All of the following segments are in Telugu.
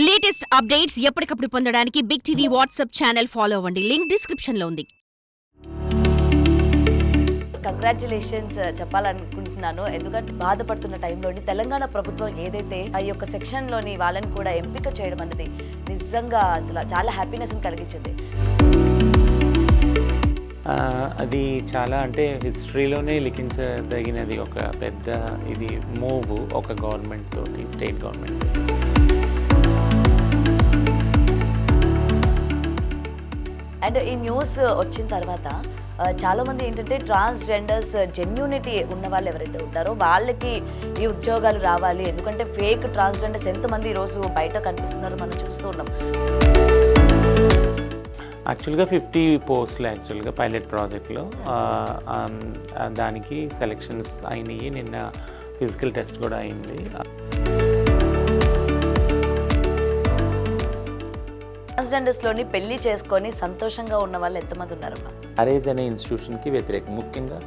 లేటెస్ట్ అప్డేట్స్ ఎప్పటికప్పుడు పొందడానికి big TV WhatsApp channel follow అవ్వండి. లింక్ డిస్క్రిప్షన్ లో ఉంది. కంగ్రాచులేషన్స్ చెప్పాలనుకుంటున్నాను. ఎందుకంటే బాధపడుతున్న టైంలోని తెలంగాణ ప్రభుత్వం ఏదైతే ఆ యొక్క సెక్షన్లోని వాళ్ళని కూడా ఎంపిక చేయడం అనేది నిజంగా అసలు చాలా హ్యాపీనెస్ని కలిగించింది. అది చాలా అంటే హిస్టరీలోనే లిఖించదగినది. ఒక పెద్ద ఇది మూవ్ ఒక గవర్నమెంట్ తోటి, స్టేట్ గవర్నమెంట్. అండ్ ఈ న్యూస్ వచ్చిన తర్వాత చాలామంది ఏంటంటే ట్రాన్స్జెండర్స్ జెన్యూనిటీ ఉన్న వాళ్ళు ఎవరైతే ఉంటారో వాళ్ళకి ఈ ఉద్యోగాలు రావాలి. ఎందుకంటే ఫేక్ ట్రాన్స్జెండర్స్ ఎంతమంది ఈరోజు బయట కనిపిస్తున్నారో మనం చూస్తూ ఉన్నాం. యాక్చువల్గా 50 పోస్టులు యాక్చువల్గా పైలట్ ప్రాజెక్ట్లో దానికి సెలెక్షన్స్ అయినాయి. నిన్న ఫిజికల్ టెస్ట్ కూడా అయింది. ట్రాన్స్జెండర్స్లోని పెళ్లి చేసుకొని సంతోషంగా ఉన్న వాళ్ళు ఎంతమంది ఉన్నారమ్మా? మ్యారేజ్ అనే ఇన్స్టిట్యూషన్కి వ్యతిరేకం, ముఖ్యంగా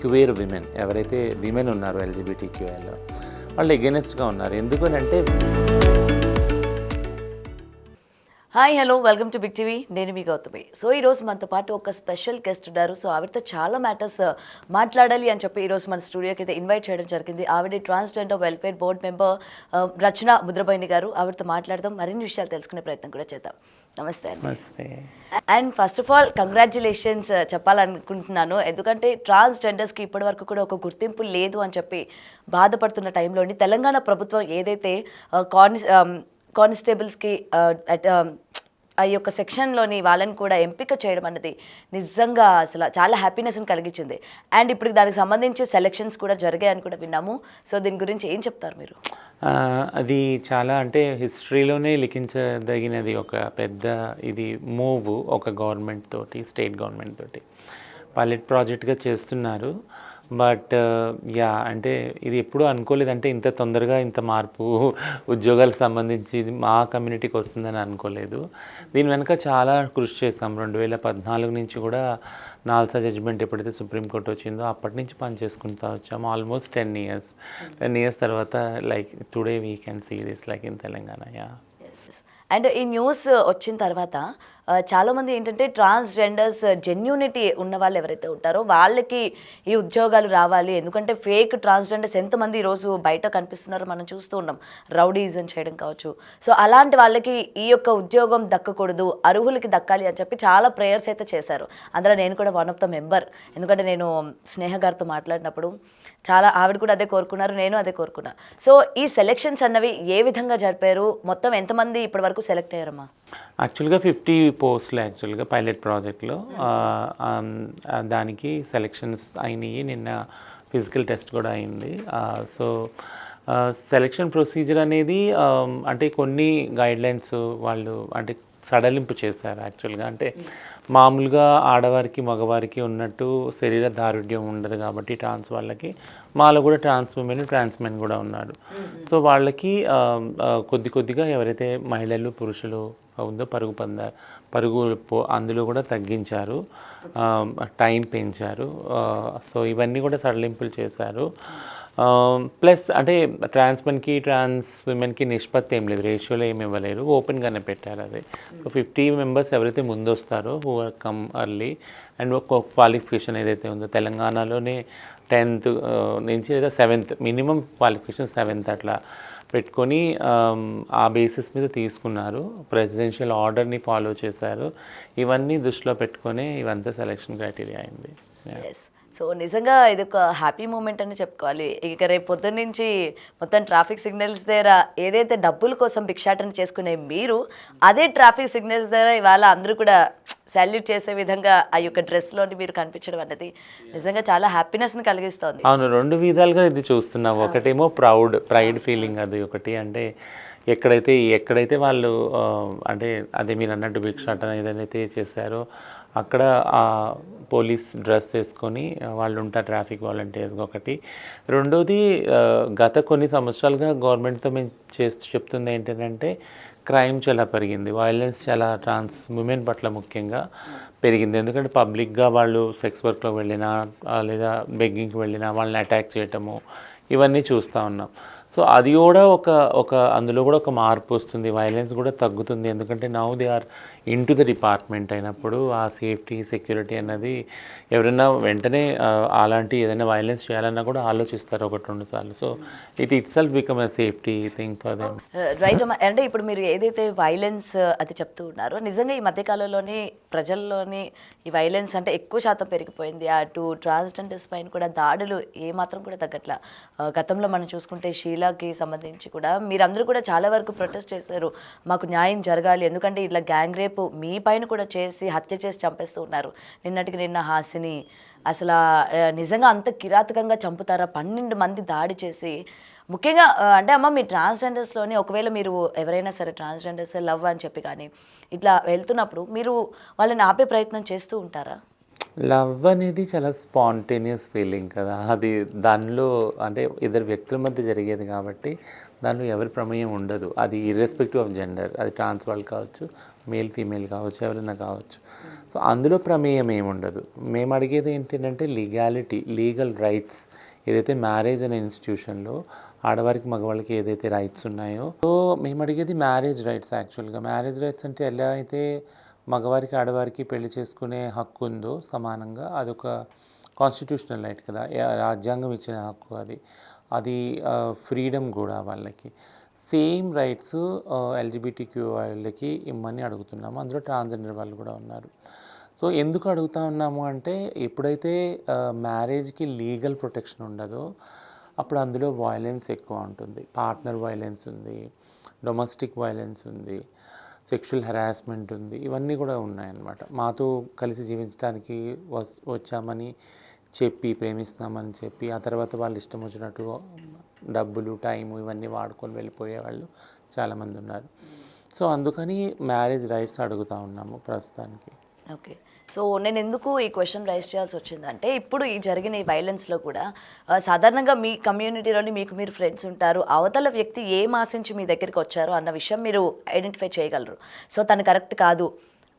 క్యూయర్ విమెన్ ఎవరైతే విమెన్ ఉన్నారో LGBTQIలో వాళ్ళు ఎగెనిస్ట్గా ఉన్నారు. ఎందుకనంటే hi, hello, welcome to big TV. నేను మీ గౌతమి. సో ఈరోజు మనతో పాటు ఒక స్పెషల్ గెస్ట్ ఉన్నారు. సో ఆవిడతో చాలా మ్యాటర్స్ మాట్లాడాలి అని చెప్పి ఈరోజు మన స్టూడియోకి అయితే ఇన్వైట్ చేయడం జరిగింది. ఆవిడ ట్రాన్స్జెండర్ వెల్ఫేర్ బోర్డ్ మెంబర్ రచన ముద్రబోయిని గారు. ఆవిడతో మాట్లాడదాం, మరిన్ని విషయాలు తెలుసుకునే ప్రయత్నం కూడా చేద్దాం. నమస్తే అండి. నమస్తే. And first of all congratulations చెప్పాలనుకుంటున్నాను. ఎందుకంటే ట్రాన్స్జెండర్స్కి ఇప్పటివరకు కూడా ఒక గుర్తింపు లేదు అని చెప్పి బాధపడుతున్న టైంలోని తెలంగాణ ప్రభుత్వం ఏదైతే కానిస్టేబుల్స్కి ఆ యొక్క సెక్షన్లోని వాళ్ళని కూడా ఎంపిక చేయడం అన్నది నిజంగా అసలు చాలా హ్యాపీనెస్ని కలిగించింది. అండ్ ఇప్పుడు దానికి సంబంధించి సెలెక్షన్స్ కూడా జరిగాయని కూడా విన్నాము. సో దీని గురించి ఏం చెప్తారు మీరు? అది చాలా అంటే హిస్టరీలోనే లిఖించదగినది. ఒక పెద్ద ఇది మూవ్ ఒక గవర్నమెంట్ తోటి, స్టేట్ గవర్నమెంట్ తోటి పైలట్ ప్రాజెక్ట్గా చేస్తున్నారు. బట్ అంటే ఇది ఎప్పుడూ అనుకోలేదంటే ఇంత తొందరగా ఇంత మార్పు ఉద్యోగాలకు సంబంధించి మా కమ్యూనిటీకి వస్తుందని అనుకోలేదు. దీని వెనుక చాలా కృషి చేస్తాం. 2014 నుంచి కూడా నాల్సా జడ్జిమెంట్ ఎప్పుడైతే సుప్రీంకోర్టు వచ్చిందో అప్పటి నుంచి పని చేసుకుంటూ వచ్చాము. ఆల్మోస్ట్ 10 ఇయర్స్ తర్వాత like today we can see this like in Telangana. And ఈ న్యూస్ వచ్చిన తర్వాత చాలామంది ఏంటంటే ట్రాన్స్జెండర్స్ జెన్యూనిటీ ఉన్న వాళ్ళు ఎవరైతే ఉంటారో వాళ్ళకి ఈ ఉద్యోగాలు రావాలి. ఎందుకంటే ఫేక్ ట్రాన్స్జెండర్స్ ఎంతమంది ఈరోజు బయట కనిపిస్తున్నారో మనం చూస్తూ ఉన్నాం. రౌడీజం చేయడం కావచ్చు. సో అలాంటి వాళ్ళకి ఈ యొక్క ఉద్యోగం దక్కకూడదు, అర్హులకి దక్కాలి అని చెప్పి చాలా ప్రేయర్స్ అయితే చేశారు. అందులో నేను కూడా వన్ ఆఫ్ ద మెంబర్. ఎందుకంటే నేను స్నేహ గారితో మాట్లాడినప్పుడు చాలా ఆవిడ కూడా అదే కోరుకున్నారు, నేను అదే కోరుకున్నా. సో ఈ సెలెక్షన్స్ అన్నవి ఏ విధంగా జరిపారు? మొత్తం ఎంతమంది ఇప్పటి వరకు సెలెక్ట్ అయ్యారమ్మా? యాక్చువల్గా 50 పోస్టులు యాక్చువల్గా పైలట్ ప్రాజెక్ట్లో దానికి సెలెక్షన్స్ అయినాయి. నిన్న ఫిజికల్ టెస్ట్ కూడా అయింది. సో సెలెక్షన్ ప్రొసీజర్ అనేది అంటే కొన్ని గైడ్లైన్స్ వాళ్ళు అంటే సడలింపు చేశారు యాక్చువల్గా. అంటే మామూలుగా ఆడవారికి మగవారికి ఉన్నట్టు శరీర దారుఢ్యం ఉండదు కాబట్టి ట్రాన్స్ వాళ్ళకి, మాలో కూడా ట్రాన్స్ ఉమెన్ ట్రాన్స్ మెన్ కూడా ఉన్నారు. సో వాళ్ళకి కొద్దిగా ఎవరైతే మహిళలు పురుషులు ఉందో పరుగు అందులో కూడా తగ్గించారు, టైం పెంచారు. సో ఇవన్నీ కూడా సడలింపులు చేశారు. ప్లస్ అంటే ట్రాన్స్ మెన్కి ట్రాన్స్ విమెన్కి నిష్పత్తి ఏం లేదు, రేషియోలో ఏమి ఇవ్వలేరు, ఓపెన్గానే పెట్టారు అది. సో 50 మెంబర్స్ ఎవరైతే ముందు వస్తారో హూ కమ్ అర్లీ అండ్ ఒక క్వాలిఫికేషన్ ఏదైతే ఉందో తెలంగాణలోనే 10th నుంచి లేదా 7th మినిమం క్వాలిఫికేషన్ 7th అట్లా పెట్టుకొని ఆ బేసిస్ మీద తీసుకున్నారు. ప్రెసిడెన్షియల్ ఆర్డర్ని ఫాలో చేశారు. ఇవన్నీ దృష్టిలో పెట్టుకొని ఇవంతా సెలెక్షన్ క్రైటీరియా అయింది. సో నిజంగా ఇది ఒక హ్యాపీ మూమెంట్ అని చెప్పుకోవాలి. ఇక రేపు పొద్దున్న నుంచి మొత్తం ట్రాఫిక్ సిగ్నల్స్ దగ్గర ఏదైతే డబ్బుల కోసం భిక్షాటన చేసుకునే మీరు అదే ట్రాఫిక్ సిగ్నల్స్ దగ్గర ఇవాళ అందరూ కూడా సాల్యూట్ చేసే విధంగా ఆ యొక్క డ్రెస్లోని మీరు కనిపించడం అనేది నిజంగా చాలా హ్యాపీనెస్ని కలిగిస్తుంది. అవును, 2 విధాలుగా ఇది చూస్తున్నాం. ఒకటేమో ప్రైడ్ ఫీలింగ్, అది ఒకటి. అంటే ఎక్కడైతే వాళ్ళు అంటే అదే మీరు అన్నట్టు భిక్షాటన ఏదైతే చేశారో అక్కడ పోలీస్ డ్రెస్ వేసుకొని వాళ్ళు ఉంటారు, ట్రాఫిక్ వాలంటీర్స్ ఒకటి. రెండోది గత కొన్ని సంవత్సరాలుగా గవర్నమెంట్తో మేము చెప్తుంది ఏంటంటే క్రైమ్ చాలా పెరిగింది, వైలెన్స్ చాలా ట్రాన్స్ ఉమెన్ పట్ల ముఖ్యంగా పెరిగింది. ఎందుకంటే పబ్లిక్గా వాళ్ళు సెక్స్ వర్క్లోకి వెళ్ళినా లేదా బెగ్గింగ్కి వెళ్ళినా వాళ్ళని అటాక్ చేయటము ఇవన్నీ చూస్తూ ఉన్నాం. సో అది కూడా ఒక అందులో కూడా ఒక మార్పు వస్తుంది, వైలెన్స్ కూడా తగ్గుతుంది. ఎందుకంటే now they are into the department అయినప్పుడు ఆ సేఫ్టీ సెక్యూరిటీ అన్నది ఎవరైనా వెంటనే అలాంటి ఏదైనా వైలెన్స్ చేయాలన్నా కూడా ఆలోచిస్తారు 1-2 సార్లు. So it self become a safety thing for them. Right అమ్మా. అంటే ఇప్పుడు మీరు ఏదైతే వైలెన్స్ అది చెప్తూ ఉన్నారో, నిజంగా ఈ మధ్యకాలంలోని ప్రజల్లోని ఈ వైలెన్స్ అంటే ఎక్కువ శాతం పెరిగిపోయింది. అటు ట్రాన్స్జెండర్స్ పైన కూడా దాడులు ఏమాత్రం కూడా తగ్గట్లా. గతంలో మనం చూసుకుంటే షీలాకి సంబంధించి కూడా మీరందరూ కూడా చాలా వరకు ప్రొటెస్ట్ చేశారు, మాకు న్యాయం జరగాలి, ఎందుకంటే ఇట్లా గ్యాంగ్ రేపు మీ పైన కూడా చేసి హత్య చేసి చంపేస్తూ ఉన్నారు. నిన్నటికి నిన్న హాసిని అసలు నిజంగా అంత కిరాతకంగా చంపుతారా? 12 మంది దాడి చేసి, ముఖ్యంగా అంటే అమ్మ మీ ట్రాన్స్జెండర్స్లోని ఒకవేళ మీరు ఎవరైనా సరే ట్రాన్స్జెండర్స్ లవ్ అని చెప్పి కానీ ఇట్లా వెళ్తున్నప్పుడు మీరు వాళ్ళని ఆపే ప్రయత్నం చేస్తూ ఉంటారా? లవ్ అనేది చాలా స్పాంటేనియస్ ఫీలింగ్ కదా, అది దానిలో అంటే ఇద్దరు వ్యక్తుల మధ్య జరిగేది కాబట్టి దానిలో ఎవరి ప్రమేయం ఉండదు. అది ఇర్రెస్పెక్టివ్ ఆఫ్ జెండర్, అది ట్రాన్స్ వాళ్ళు కావచ్చు, మేల్ ఫీమేల్ కావచ్చు, ఎవరైనా కావచ్చు. సో అందులో ప్రమేయం ఏమి ఉండదు. మేము అడిగేది ఏంటంటే లీగాలిటీ, లీగల్ రైట్స్. ఏదైతే మ్యారేజ్ అనే ఇన్స్టిట్యూషన్లో ఆడవారికి మగవాళ్ళకి ఏదైతే రైట్స్ ఉన్నాయో, సో మేము అడిగేది మ్యారేజ్ రైట్స్. యాక్చువల్గా మ్యారేజ్ రైట్స్ అంటే ఎలా అయితే మగవారికి ఆడవారికి పెళ్లి చేసుకునే హక్కు ఉందో సమానంగా, అదొక కాన్స్టిట్యూషనల్ రైట్ కదా, రాజ్యాంగం ఇచ్చిన హక్కు అది ఫ్రీడమ్ కూడా వాళ్ళకి. సేమ్ రైట్స్ ఎల్జిబిటిక్యూ వాళ్ళకి ఇమ్మని అడుగుతున్నాము. అందులో ట్రాన్స్జెండర్ వాళ్ళు కూడా ఉన్నారు. సో ఎందుకు అడుగుతా ఉన్నాము అంటే, ఎప్పుడైతే మ్యారేజ్కి లీగల్ ప్రొటెక్షన్ ఉండదో అప్పుడు అందులో వైలెన్స్ ఎక్కువ ఉంటుంది. పార్ట్నర్ వైలెన్స్ ఉంది, డొమెస్టిక్ వైలెన్స్ ఉంది, సెక్షువల్ హెరాస్మెంట్ ఉంది, ఇవన్నీ కూడా ఉన్నాయన్నమాట. మాతో కలిసి జీవించడానికి వచ్చామని చెప్పి, ప్రేమిస్తున్నామని చెప్పి ఆ తర్వాత వాళ్ళు ఇష్టం వచ్చినట్టు డబ్బులు, టైము ఇవన్నీ వాడుకొని వెళ్ళిపోయే వాళ్ళు చాలామంది ఉన్నారు. సో అందుకని మ్యారేజ్ రైట్స్ అడుగుతూ ఉన్నాము ప్రస్తుతానికి. ఓకే. సో నేను ఎందుకు ఈ క్వశ్చన్ రైజ్ చేయాల్సి వచ్చిందంటే, ఇప్పుడు ఈ జరిగిన ఈ వైలెన్స్లో కూడా సాధారణంగా మీ కమ్యూనిటీలోని మీకు మీరు ఫ్రెండ్స్ ఉంటారు, అవతల వ్యక్తి ఏం ఆశించి మీ దగ్గరికి వచ్చారో అన్న విషయం మీరు ఐడెంటిఫై చేయగలరు. సో తను కరెక్ట్ కాదు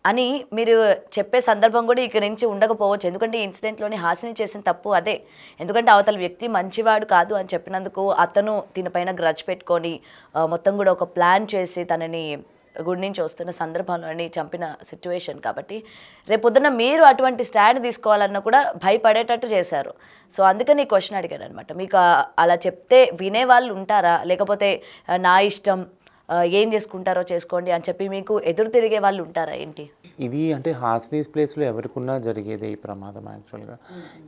అని మీరు చెప్పే సందర్భం కూడా ఇక్కడ నుంచి ఉండకపోవచ్చు. ఎందుకంటే ఈ ఇన్సిడెంట్లోని హాసిని చేసిన తప్పు అదే. ఎందుకంటే అవతల వ్యక్తి మంచివాడు కాదు అని చెప్పినందుకు అతను దీనిపైన గ్రడ్జ్ పెట్టుకొని మొత్తం కూడా ఒక ప్లాన్ చేసి తనని గుడి నుంచి వస్తున్న సందర్భంలోని చంపిన సిచ్యువేషన్. కాబట్టి రేపొద్దున మీరు అటువంటి స్టాండ్ తీసుకోవాలన్నా కూడా భయపడేటట్టు చేశారు. సో అందుకని ఈ క్వశ్చన్ అడిగాను అనమాట. మీకు అలా చెప్తే వినేవాళ్ళు ఉంటారా, లేకపోతే నా ఇష్టం ఏం చేసుకుంటారో చేసుకోండి అని చెప్పి మీకు ఎదురు తిరిగే వాళ్ళు ఉంటారా ఏంటి? ఇది అంటే హాస్నీస్ ప్లేస్లో ఎవరికున్నా జరిగేదే ఈ ప్రమాదం. యాక్చువల్గా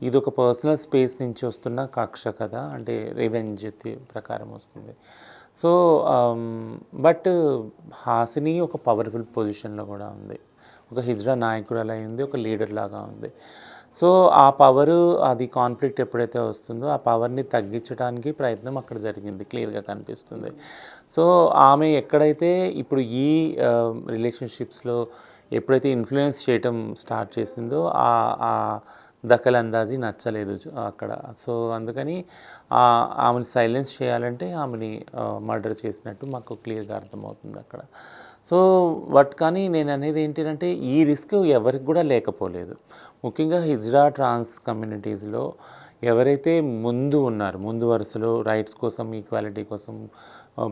ఇది ఒక పర్సనల్ స్పేస్ నుంచి వస్తున్న కక్ష కదా, అంటే రివెంజ్ ప్రకారం వస్తుంది. సో బట్ హాసిని ఒక పవర్ఫుల్ పొజిషన్లో కూడా ఉంది, ఒక హిజ్రా నాయకుడు అలా ఉంది, ఒక లీడర్ లాగా ఉంది. సో ఆ పవరు, అది కాన్ఫ్లిక్ట్ ఎప్పుడైతే వస్తుందో ఆ పవర్ని తగ్గించడానికి ప్రయత్నం అక్కడ జరిగింది, క్లియర్గా కనిపిస్తుంది. సో ఆమె ఎక్కడైతే ఇప్పుడు ఈ రిలేషన్షిప్స్లో ఎప్పుడైతే ఇన్ఫ్లుయెన్స్ చేయటం స్టార్ట్ చేసిందో ఆ దఖల్ అందాజీ నచ్చలేదు అక్కడ. సో అందుకని ఆమెను సైలెన్స్ చేయాలంటే ఆమెని మర్డర్ చేసినట్టు మాకు క్లియర్గా అర్థమవుతుంది అక్కడ. సో కానీ నేను అనేది ఏంటంటే, ఈ రిస్క్ ఎవరికి కూడా లేకపోలేదు. ముఖ్యంగా హిజ్రా ట్రాన్స్ కమ్యూనిటీస్లో ఎవరైతే ముందు వరుసలో రైట్స్ కోసం, ఈక్వాలిటీ కోసం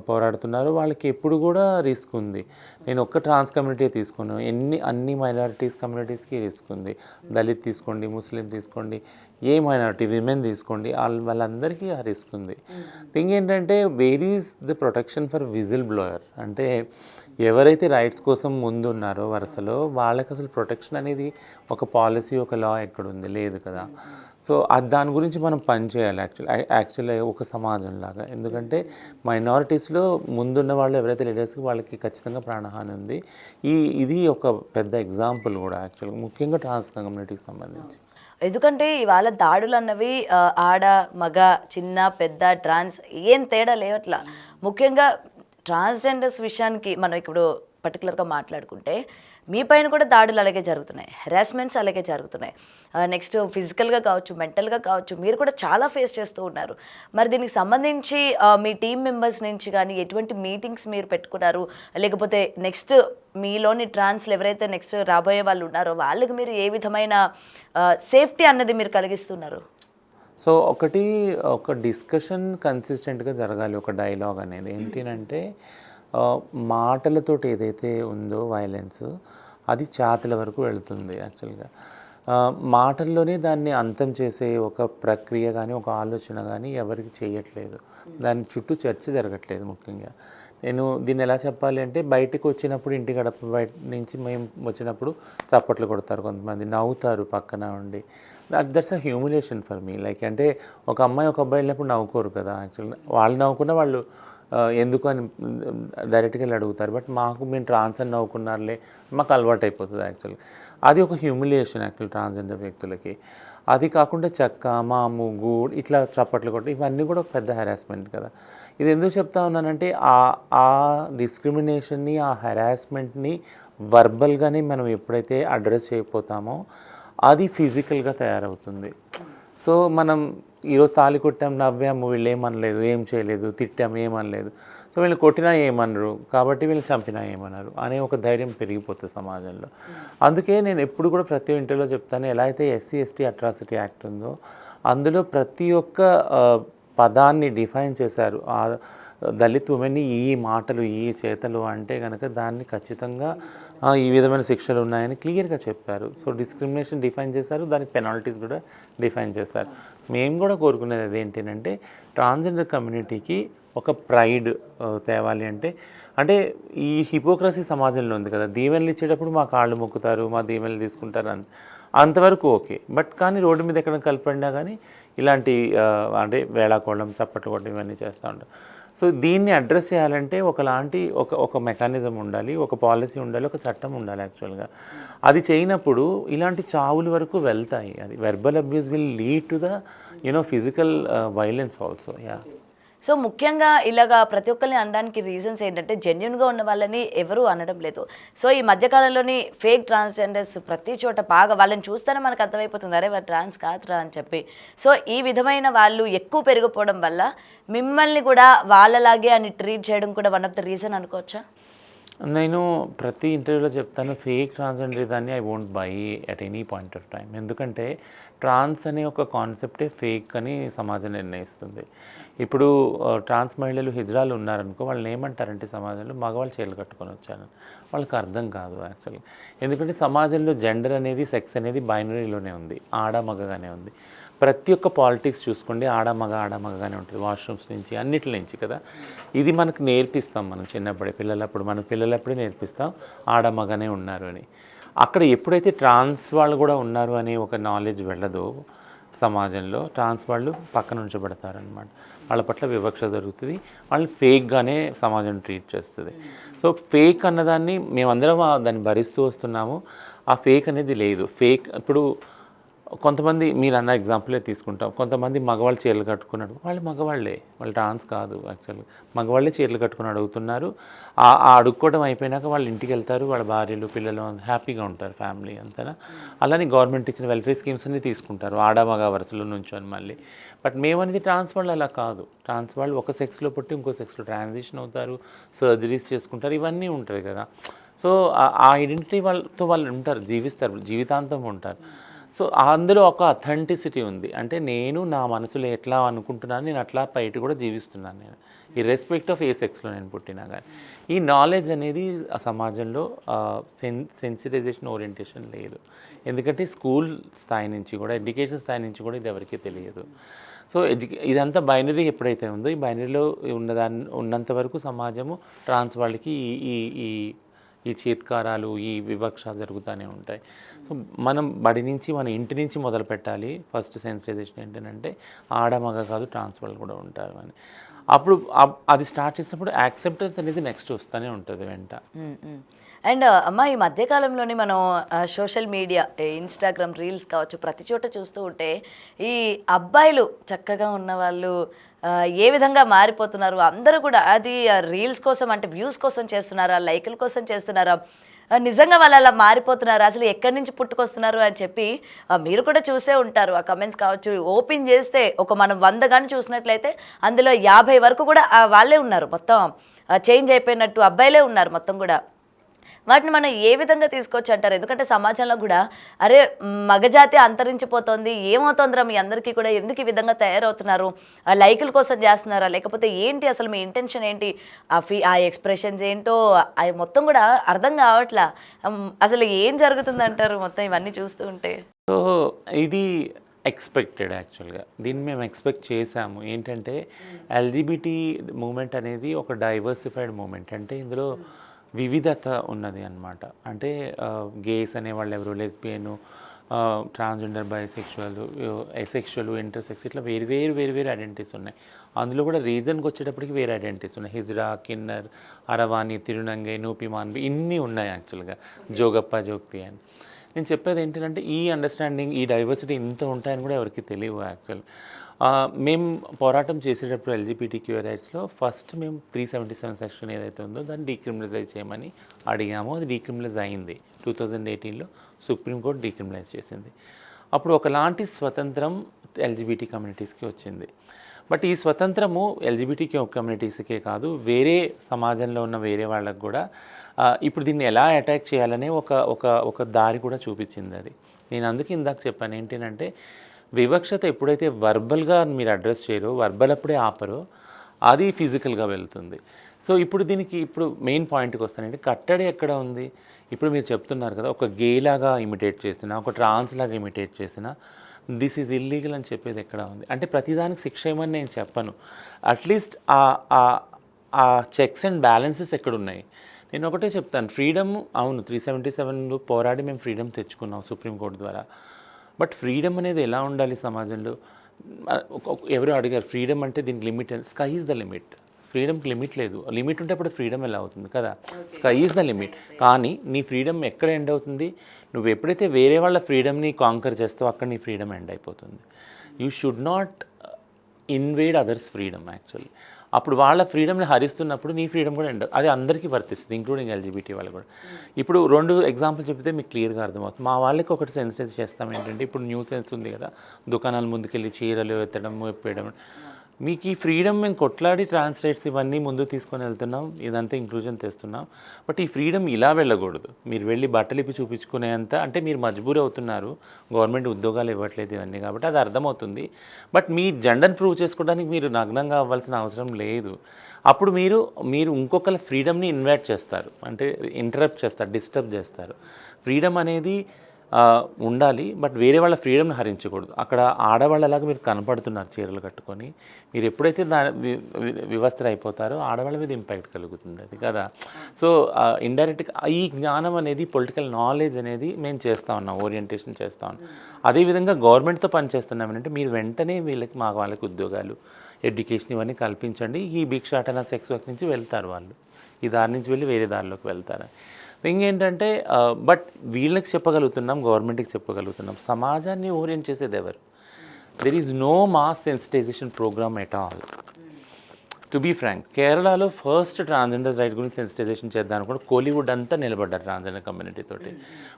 పోరాడుతున్నారో వాళ్ళకి ఎప్పుడు కూడా రిస్క్ ఉంది. నేను ఒక్క ట్రాన్స్ కమ్యూనిటీ తీసుకున్నాను, అన్ని మైనారిటీస్ కమ్యూనిటీస్కి రిస్క్ ఉంది. దళిత్ తీసుకోండి, ముస్లిం తీసుకోండి, ఏ మైనారిటీ, విమెన్ తీసుకోండి, వాళ్ళందరికీ ఆ రిస్క్ ఉంది. థింగ్ ఏంటంటే, where is the protection for whistle blower? అంటే ఎవరైతే రైట్స్ కోసం ముందు ఉన్నారో వరుసలో వాళ్ళకి అసలు ప్రొటెక్షన్ అనేది ఒక పాలసీ, ఒక లా ఎక్కడుంది? లేదు కదా. సో దాని గురించి మనం పనిచేయాలి యాక్చువల్లీ ఒక సమాజంలాగా. ఎందుకంటే మైనారిటీస్లో ముందున్న వాళ్ళు ఎవరైతే లీడర్స్కి వాళ్ళకి ఖచ్చితంగా ప్రాణహాని ఉంది. ఇది ఒక పెద్ద ఎగ్జాంపుల్ కూడా యాక్చువల్గా, ముఖ్యంగా ట్రాన్స్ కమ్యూనిటీకి సంబంధించి. ఎందుకంటే ఇవాళ దాడులు అన్నవి ఆడ మగ, చిన్న పెద్ద, ట్రాన్స్ ఏం తేడా లేవట్లా. ముఖ్యంగా ట్రాన్స్జెండర్స్ విషయానికి మనం ఇప్పుడు పర్టికులర్గా మాట్లాడుకుంటే, మీ పైన కూడా దాడులు అలాగే జరుగుతున్నాయి, హెరాస్మెంట్స్ అలాగే జరుగుతున్నాయి. నెక్స్ట్ ఫిజికల్గా కావచ్చు, మెంటల్గా కావచ్చు, మీరు కూడా చాలా ఫేస్ చేస్తూ ఉన్నారు. మరి దీనికి సంబంధించి మీ టీం మెంబర్స్ నుంచి కానీ ఎటువంటి మీటింగ్స్ మీరు పెట్టుకున్నారు? లేకపోతే నెక్స్ట్ మీలోని ట్రాన్స్లు ఎవరైతే నెక్స్ట్ రాబోయే వాళ్ళు ఉన్నారో వాళ్ళకి మీరు ఏ విధమైన సేఫ్టీ అన్నది మీరు కలిగిస్తున్నారు? సో ఒక డిస్కషన్ కన్సిస్టెంట్గా జరగాలి. ఒక డైలాగ్ అనేది ఏంటంటే మాటలతోటి ఏదైతే ఉందో వైలెన్స్ అది ఛాతీల వరకు వెళుతుంది యాక్చువల్గా. మాటల్లోనే దాన్ని అంతం చేసే ఒక ప్రక్రియ కానీ ఒక ఆలోచన కానీ ఎవరికి చేయట్లేదు. దాని చుట్టూ చర్చ జరగట్లేదు. ముఖ్యంగా నేను దీన్ని ఎలా చెప్పాలి అంటే, బయటకు వచ్చినప్పుడు ఇంటి గడప బయట నుంచి మేము వచ్చినప్పుడు చప్పట్లు కొడతారు, కొంతమంది నవ్వుతారు పక్కన ఉండి. That's a humiliation for me. Like అంటే ఒక అమ్మాయి ఒక అబ్బాయి వెళ్ళినప్పుడు నవ్వుకోరు కదా యాక్చువల్గా. వాళ్ళు నవ్వుకున్న వాళ్ళు ఎందుకు అని డైరెక్ట్గా వెళ్ళి అడుగుతారు. బట్ మేము ట్రాన్స్ అని నవ్వుకున్నారులే, మాకు అలవాటు అయిపోతుంది యాక్చువల్గా. అది ఒక హ్యూమిలియేషన్ యాక్చువల్ ట్రాన్స్జెండర్ వ్యక్తులకి. అది కాకుండా చెక్క, మాము, గూడ్ ఇట్లా చప్పట్లు కొట్టి ఇవన్నీ కూడా ఒక పెద్ద హెరాస్మెంట్ కదా. ఇది ఎందుకు చెప్తా ఉన్నానంటే ఆ డిస్క్రిమినేషన్ని, ఆ హెరాస్మెంట్ని వర్బల్గానే మనం ఎప్పుడైతే అడ్రస్ చేయకపోతామో అది ఫిజికల్గా తయారవుతుంది. సో మనం ఈరోజు తాళి కొట్టాం, నవ్వాము, వీళ్ళు ఏమనలేదు, ఏం చేయలేదు, తిట్టాము, ఏమనలేదు. సో వీళ్ళు కొట్టినా ఏమనరు, కాబట్టి వీళ్ళు చంపినా ఏమన్నారు అనే ఒక ధైర్యం పెరిగిపోతుంది సమాజంలో. అందుకే నేను ఎప్పుడు కూడా ప్రతి ఇంటర్వ్యూలో చెప్తాను, ఎలా అయితే SC/ST అట్రాసిటీ యాక్ట్ ఉందో అందులో ప్రతి ఒక్క పదాన్ని డిఫైన్ చేశారు. దళిత్ ఉమెన్ని ఈ మాటలు, ఈ చేతలు అంటే కనుక దాన్ని ఖచ్చితంగా ఈ విధమైన శిక్షలు ఉన్నాయని క్లియర్గా చెప్పారు. సో డిస్క్రిమినేషన్ డిఫైన్ చేశారు, దానికి పెనాల్టీస్ కూడా డిఫైన్ చేశారు. మేము కూడా కోరుకునేది అదేంటంటే, ట్రాన్స్జెండర్ కమ్యూనిటీకి ఒక ప్రైడ్ తేవాలి. అంటే ఈ హిపోక్రసీ సమాజంలో ఉంది కదా, దీవెనలు ఇచ్చేటప్పుడు మా కాళ్ళు మొక్కుతారు, మా దీవెనలు తీసుకుంటారు, అంతవరకు ఓకే. బట్ కానీ రోడ్డు మీద ఎక్కడ కలపడినా కానీ ఇలాంటి అంటే వేళాకోళం, చప్పట్లు కొట్టడం ఇవన్నీ చేస్తూ ఉంటారు. సో దీన్ని అడ్రస్ చేయాలంటే ఒక మెకానిజం ఉండాలి, ఒక పాలసీ ఉండాలి, ఒక చట్టం ఉండాలి యాక్చువల్గా. అది చేయనప్పుడు ఇలాంటి చావుల వరకు వెళ్తాయి. అది verbal abuse will lead to the physical violence also. Yeah. So ముఖ్యంగా ఇలాగా ప్రతి ఒక్కరిని అనడానికి రీజన్స్ ఏంటంటే, జెన్యున్గా ఉన్న వాళ్ళని ఎవరు అనడం లేదు. సో ఈ మధ్యకాలంలోని ఫేక్ ట్రాన్స్జెండర్స్ ప్రతి చోట బాగా వాళ్ళని చూస్తేనే మనకు అర్థమైపోతుంది, అరే వారు ట్రాన్స్ కాదురా అని చెప్పి. సో ఈ విధమైన వాళ్ళు ఎక్కువ పెరిగిపోవడం వల్ల మిమ్మల్ని కూడా వాళ్ళలాగే అని ట్రీట్ చేయడం కూడా వన్ ఆఫ్ ద రీజన్ అనుకోవచ్చా? నేను ప్రతి ఇంటర్వ్యూలో చెప్తాను, ఫేక్ ట్రాన్స్జెండర్ దాన్ని I won't by at any point of time. ఎందుకంటే ట్రాన్స్ అనే ఒక కాన్సెప్టే ఫేక్ అని సమాజం నిర్ణయిస్తుంది. ఇప్పుడు ట్రాన్స్ మహిళలు హిజ్రాలు ఉన్నారనుకో, వాళ్ళని ఏమంటారంటే సమాజంలో మగవాళ్ళు చీరలు కట్టుకొని వచ్చారని. వాళ్ళకి అర్థం కాదు యాక్చువల్గా. ఎందుకంటే సమాజంలో జెండర్ అనేది, సెక్స్ అనేది బైనరీలోనే ఉంది, ఆడ మగగానే ఉంది. ప్రతి ఒక్క పాలిటిక్స్ చూసుకోండి, ఆడమగగానే ఉంటుంది, వాష్రూమ్స్ నుంచి అన్నిటి నుంచి కదా. ఇది మనకు నేర్పిస్తాం మనం చిన్నప్పుడే, మన పిల్లలప్పుడే నేర్పిస్తాం ఆడమగనే ఉన్నారు అని. అక్కడ ఎప్పుడైతే ట్రాన్స్ వాళ్ళు కూడా ఉన్నారు అనే ఒక నాలెడ్జ్ వెళ్ళదో సమాజంలో, ట్రాన్స్ వాళ్ళు పక్కన ఉంచబడతారనమాట. వాళ్ళ పట్ల వివక్ష జరుగుతుంది, వాళ్ళని ఫేక్గానే సమాజం ట్రీట్ చేస్తుంది. సో ఫేక్ అన్నదాన్ని మేమందరం దాన్ని భరిస్తూ వస్తున్నాము. ఆ ఫేక్ అనేది లేదు. ఫేక్ ఇప్పుడు కొంతమంది మీరు అన్న ఎగ్జాంపులే తీసుకుంటాం, కొంతమంది మగవాళ్ళు చీరలు కట్టుకున్నాడు, వాళ్ళు మగవాళ్ళే, వాళ్ళు ట్రాన్స్ కాదు యాక్చువల్గా. మగవాళ్ళే చీరలు కట్టుకుని అడుగుతున్నారు. ఆ అడుక్కోవడం అయిపోయినాక వాళ్ళు ఇంటికి వెళ్తారు, వాళ్ళ భార్యలు, పిల్లలు హ్యాపీగా ఉంటారు, ఫ్యామిలీ అంతేనా. అలానే గవర్నమెంట్ ఇచ్చిన వెల్ఫేర్ స్కీమ్స్ అన్ని తీసుకుంటారు, ఆడ మగ వరుసలో నుంచొని మళ్ళీ. బట్ మేమనేది ట్రాన్స్ వాళ్ళు అలా కాదు. ట్రాన్స్ వాళ్ళు ఒక సెక్స్లో పుట్టి ఇంకో సెక్స్లో ట్రాన్సిషన్ అవుతారు, సర్జరీస్ చేసుకుంటారు, ఇవన్నీ ఉంటుంది కదా. సో ఆ ఐడెంటిటీ వాళ్ళతో వాళ్ళు ఉంటారు, జీవిస్తారు, జీవితాంతం ఉంటారు. సో అందులో ఒక అథెంటిసిటీ ఉంది. అంటే నేను నా మనసులో ఎట్లా అనుకుంటున్నాను, నేను అట్లా బయట కూడా జీవిస్తున్నాను. నేను ఇర్రెస్పెక్ట్ ఆఫ్ ఏ సెక్స్లో నేను పుట్టినా కానీ. ఈ నాలెడ్జ్ అనేది ఆ సమాజంలో సెన్సిటైజేషన్, ఓరియంటేషన్ లేదు. ఎందుకంటే స్కూల్ స్థాయి నుంచి కూడా, ఎడ్యుకేషన్ స్థాయి నుంచి కూడా ఇది ఎవరికీ తెలియదు. సో ఇదంతా బైనరీ ఎప్పుడైతే ఉందో, ఈ బైనరీలో ఉన్నంత వరకు సమాజము ట్రాన్స్ వాళ్ళకి ఈ చీత్కారాలు, ఈ వివక్ష జరుగుతూనే ఉంటాయి. సో మనం బడి నుంచి, మన ఇంటి నుంచి మొదలు పెట్టాలి. ఫస్ట్ సెన్సిటైజేషన్ ఏంటంటే ఆడ మగ కాదు, ట్రాన్స్ వాళ్ళు కూడా ఉంటారు అని. అప్పుడు అది స్టార్ట్ చేసినప్పుడు యాక్సెప్టెన్స్ అనేది నెక్స్ట్ వస్తూనే ఉంటుంది వెంట. అండ్ అమ్మ, ఈ మధ్యకాలంలోని మనం సోషల్ మీడియా, ఇన్స్టాగ్రామ్ రీల్స్ కావచ్చు, ప్రతి చోట చూస్తూ ఉంటే ఈ అబ్బాయిలు చక్కగా ఉన్నవాళ్ళు ఏ విధంగా మారిపోతున్నారు. అందరూ కూడా అది రీల్స్ కోసం, అంటే వ్యూస్ కోసం చేస్తున్నారా, లైకుల కోసం చేస్తున్నారా, నిజంగా వాళ్ళు అలా మారిపోతున్నారు, అసలు ఎక్కడి నుంచి పుట్టుకొస్తున్నారు అని చెప్పి మీరు కూడా చూసే ఉంటారు. ఆ కమెంట్స్ కావచ్చు, ఓపెన్ చేస్తే మనం 100 కానీ చూసినట్లయితే అందులో 50 వరకు కూడా వాళ్ళే ఉన్నారు, మొత్తం చేంజ్ అయిపోయినట్టు అబ్బాయిలే ఉన్నారు మొత్తం కూడా. వాటిని మనం ఏ విధంగా తీసుకోవచ్చు అంటారు? ఎందుకంటే సమాజంలో కూడా అరే మగజాతి అంతరించిపోతుంది, ఏమవుతుందిరా మీ అందరికీ కూడా, ఎందుకు ఈ విధంగా తయారవుతున్నారు, ఆ లైకుల కోసం చేస్తున్నారా, లేకపోతే ఏంటి అసలు మీ ఇంటెన్షన్ ఏంటి, ఆ ఎక్స్ప్రెషన్స్ ఏంటో అవి మొత్తం కూడా అర్థం కావట్లా. అసలు ఏం జరుగుతుంది అంటారు మొత్తం ఇవన్నీ చూస్తూ ఉంటే? సో ఇది ఎక్స్పెక్టెడ్ యాక్చువల్గా, దీన్ని మేము ఎక్స్పెక్ట్ చేసాము. ఏంటంటే ఎల్జిబిటీ మూమెంట్ అనేది ఒక డైవర్సిఫైడ్ మూమెంట్, అంటే ఇందులో వివిధత ఉన్నది అన్నమాట. అంటే గేస్ అనేవాళ్ళు ఎవరు, lesbian, transgender, bisexual, asexual, intersects, ఇట్లా వేరు ఐడెంటిటీస్ ఉన్నాయి. అందులో కూడా రీజన్కి వచ్చేటప్పటికి వేరే ఐడెంటిటీస్ ఉన్నాయి. హిజ్రా, కిన్నర్, అరవాణి, తిరునంగై, నూపి, మాన్వి, ఇన్ని ఉన్నాయి యాక్చువల్గా, జోగప్ప, జోగ్తి అని. నేను చెప్పేది ఏంటంటే ఈ అండర్స్టాండింగ్, ఈ డైవర్సిటీ ఇంత ఉంటాయని కూడా ఎవరికి తెలియవు యాక్చువల్. మేము పోరాటం చేసేటప్పుడు ఎల్జిబిటిక్యూ రైట్స్లో ఫస్ట్ మేము 377 సెక్షన్ ఏదైతే ఉందో దాన్ని డీక్రిమినలైజ్ చేయమని అడిగాము. అది డీక్రిమినలైజ్ అయింది 2018లో, సుప్రీంకోర్టు డీక్రిమినలైజ్ చేసింది. అప్పుడు ఒకలాంటి స్వతంత్రం ఎల్జిబిటీ కమ్యూనిటీస్కి వచ్చింది. బట్ ఈ స్వతంత్రము ఎల్జిబిటీ కమ్యూనిటీస్కే కాదు, వేరే సమాజంలో ఉన్న వేరే వాళ్ళకు కూడా ఇప్పుడు దీన్ని ఎలా అటాక్ చేయాలనే ఒక దారి కూడా చూపించింది అది. నేను అందుకే ఇందాక చెప్పాను ఏంటంటే వివక్షత ఎప్పుడైతే వర్బల్గా మీరు అడ్రస్ చేయరో, వర్బల్ అప్పుడే ఆపరో, అది ఫిజికల్గా వెళ్తుంది. సో ఇప్పుడు దీనికి మెయిన్ పాయింట్కి వస్తానంటే కట్టడి ఎక్కడ ఉంది. ఇప్పుడు మీరు చెప్తున్నారు కదా, ఒక గేలాగా ఇమిటేట్ చేసినా, ఒక ట్రాన్స్ లాగా ఇమిటేట్ చేసినా దిస్ ఈజ్ ఇల్లీగల్ అని చెప్పేది ఎక్కడ ఉంది. అంటే ప్రతిదానికి శిక్ష ఏమని నేను చెప్పను, అట్లీస్ట్ ఆ చెక్స్ అండ్ బ్యాలెన్సెస్ ఎక్కడున్నాయి. నేను ఒకటే చెప్తాను, ఫ్రీడమ్ అవును 377 పోరాడి మేము ఫ్రీడమ్ తెచ్చుకున్నాం సుప్రీంకోర్టు ద్వారా. బట్ ఫ్రీడమ్ అనేది ఎలా ఉండాలి సమాజంలో? ఎవరు అడిగారు ఫ్రీడమ్ అంటే దీనికి limit, sky is the limit. ఫ్రీడమ్కి లిమిట్ లేదు. లిమిట్ ఉంటే అప్పుడు ఫ్రీడమ్ ఎలా అవుతుంది కదా? Sky is the limit. కానీ నీ ఫ్రీడమ్ ఎక్కడ ఎండ్ అవుతుంది? నువ్వు ఎప్పుడైతే వేరే వాళ్ళ ఫ్రీడమ్ని కాంకర్ చేస్తావో అక్కడ నీ ఫ్రీడమ్ ఎండ్ అయిపోతుంది. You should not invade others freedom actually. అప్పుడు వాళ్ళ ఫ్రీడమ్ని హరిస్తున్నప్పుడు నీ ఫ్రీడమ్ కూడా ఎండ్, అది అందరికీ వర్తిస్తుంది, ఇంక్లూడింగ్ ఎల్జిబిటీ వాళ్ళు కూడా. ఇప్పుడు 2 ఎగ్జాంపుల్ చెప్తే మీకు క్లియర్గా అర్థమవుతుంది. మా వాళ్ళకి ఒకటి సెన్సిటైజ్ చేస్తాం ఏంటంటే, ఇప్పుడు న్యూ సెన్స్ ఉంది కదా, దుకాణాల ముందుకెళ్ళి చీరలు ఎత్తడం, ఎప్పేయడం. మీకు ఈ ఫ్రీడమ్ మేము కొట్లాడి ట్రాన్స్ రైట్స్ ఇవన్నీ ముందు తీసుకొని వెళ్తున్నాం, ఇదంతా ఇంక్లూజన్ తెస్తున్నాం. బట్ ఈ ఫ్రీడమ్ ఇలా వెళ్ళకూడదు. మీరు వెళ్ళి బట్టలు ఇప్పి చూపించుకునేంత, అంటే మీరు మజ్బూర్ అవుతున్నారు, గవర్నమెంట్ ఉద్యోగాలు ఇవ్వట్లేదు ఇవన్నీ, కాబట్టి అది అర్థమవుతుంది. బట్ మీ జెండర్ని ప్రూవ్ చేసుకోవడానికి మీరు నగ్నంగా అవ్వాల్సిన అవసరం లేదు. అప్పుడు మీరు ఇంకొకరి ఫ్రీడమ్ని ఇన్వైట్ చేస్తారు, అంటే ఇంటరప్ట్ చేస్తారు, డిస్టర్బ్ చేస్తారు. ఫ్రీడమ్ అనేది ఉండాలి, బట్ వేరే వాళ్ళ ఫ్రీడమ్ని హరించకూడదు. అక్కడ ఆడవాళ్ళలాగా మీరు కనపడుతున్నారు చీరలు కట్టుకొని, మీరు ఎప్పుడైతే వివస్త్ర అయిపోతారో ఆడవాళ్ళ మీద ఇంపాక్ట్ కలుగుతుంది అది కదా. సో ఇండైరెక్ట్గా ఈ జ్ఞానం అనేది, పొలిటికల్ నాలెడ్జ్ అనేది మేము చేస్తూ ఉన్నాం, ఓరియంటేషన్ చేస్తూ ఉన్నాం. అదేవిధంగా గవర్నమెంట్తో పనిచేస్తున్నాం అంటే మీరు వెంటనే మా వాళ్ళకి ఉద్యోగాలు, ఎడ్యుకేషన్ ఇవన్నీ కల్పించండి. ఈ భిక్షాటన, సెక్స్ వర్క్ నుంచి వెళ్తారు వాళ్ళు, ఈ దారి నుంచి వెళ్ళి వేరే దారిలోకి వెళ్తారు. ఇంకేంటంటే బట్ వీళ్ళకి చెప్పగలుగుతున్నాం, గవర్నమెంట్కి చెప్పగలుగుతున్నాం. సమాజాన్ని ఓరియంట్ చేసేది ఎవరు? There is no mass sensitization program at all. To be frank, కేరళలో ఫస్ట్ ట్రాన్స్జెండర్ రైట్ గురించి సెన్సిటైజేషన్ చేద్దాం కూడా కోలీవుడ్ అంతా నిలబడ్డారు ట్రాన్స్జెండర్ కమ్యూనిటీ తోటి.